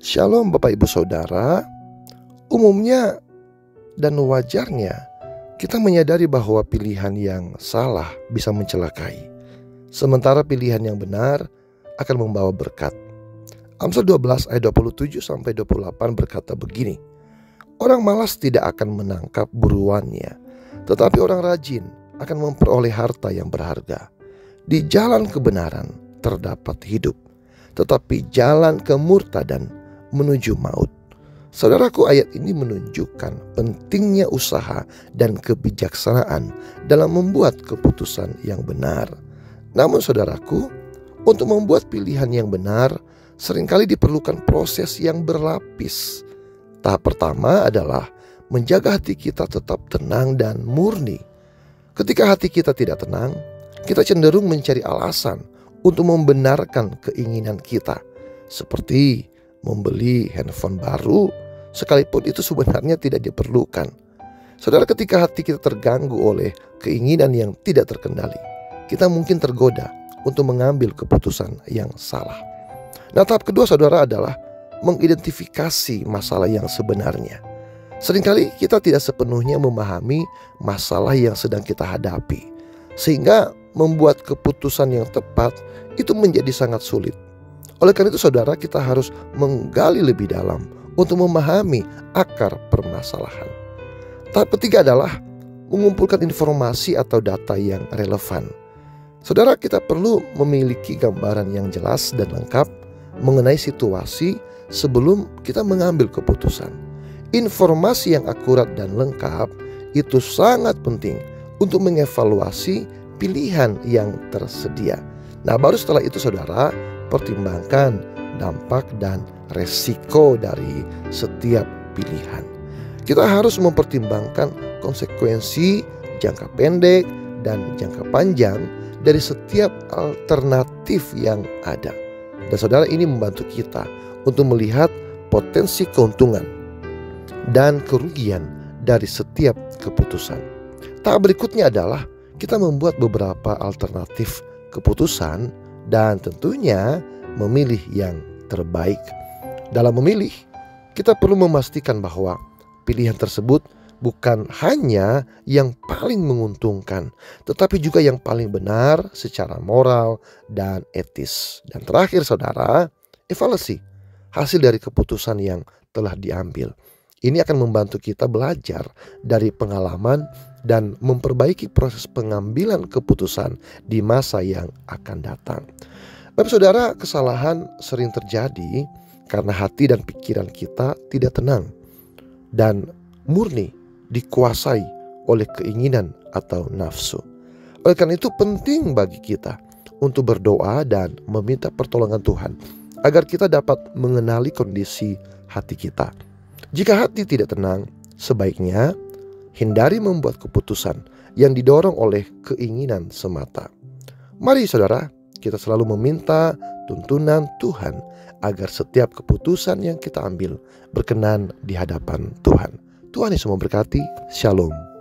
Shalom Bapak Ibu Saudara. Umumnya dan wajarnya kita menyadari bahwa pilihan yang salah bisa mencelakai, sementara pilihan yang benar akan membawa berkat. Amsal 12 ayat 27-28 berkata begini, "Orang malas tidak akan menangkap buruannya, tetapi orang rajin akan memperoleh harta yang berharga. Di jalan kebenaran terdapat hidup, tetapi jalan kemurtadan menuju maut." Saudaraku, ayat ini menunjukkan pentingnya usaha dan kebijaksanaan dalam membuat keputusan yang benar. Namun saudaraku, untuk membuat pilihan yang benar seringkali diperlukan proses yang berlapis. Tahap pertama adalah menjaga hati kita tetap tenang dan murni. Ketika hati kita tidak tenang, kita cenderung mencari alasan untuk membenarkan keinginan kita, seperti membeli handphone baru sekalipun itu sebenarnya tidak diperlukan. Saudara, ketika hati kita terganggu oleh keinginan yang tidak terkendali, kita mungkin tergoda untuk mengambil keputusan yang salah. Nah, tahap kedua saudara adalah mengidentifikasi masalah yang sebenarnya. Seringkali kita tidak sepenuhnya memahami masalah yang sedang kita hadapi, sehingga membuat keputusan yang tepat itu menjadi sangat sulit. Oleh karena itu saudara, kita harus menggali lebih dalam untuk memahami akar permasalahan. Tahap ketiga adalah mengumpulkan informasi atau data yang relevan. Saudara, kita perlu memiliki gambaran yang jelas dan lengkap mengenai situasi sebelum kita mengambil keputusan. Informasi yang akurat dan lengkap itu sangat penting untuk mengevaluasi pilihan yang tersedia. Nah, baru setelah itu saudara, pertimbangkan dampak dan resiko dari setiap pilihan. Kita harus mempertimbangkan konsekuensi jangka pendek dan jangka panjang dari setiap alternatif yang ada. Dan saudara, ini membantu kita untuk melihat potensi keuntungan dan kerugian dari setiap keputusan. Tahap berikutnya adalah kita membuat beberapa alternatif keputusan dan tentunya memilih yang terbaik. Dalam memilih, kita perlu memastikan bahwa pilihan tersebut bukan hanya yang paling menguntungkan, tetapi juga yang paling benar secara moral dan etis. Dan terakhir saudara, evaluasi hasil dari keputusan yang telah diambil. Ini akan membantu kita belajar dari pengalaman dan memperbaiki proses pengambilan keputusan di masa yang akan datang. Bapak saudara, kesalahan sering terjadi karena hati dan pikiran kita tidak tenang dan murni dikuasai oleh keinginan atau nafsu. Oleh karena itu penting bagi kita untuk berdoa dan meminta pertolongan Tuhan agar kita dapat mengenali kondisi hati kita. Jika hati tidak tenang, sebaiknya hindari membuat keputusan yang didorong oleh keinginan semata. Mari saudara, kita selalu meminta tuntunan Tuhan agar setiap keputusan yang kita ambil berkenan di hadapan Tuhan. Tuhan Yesus memberkati. Shalom.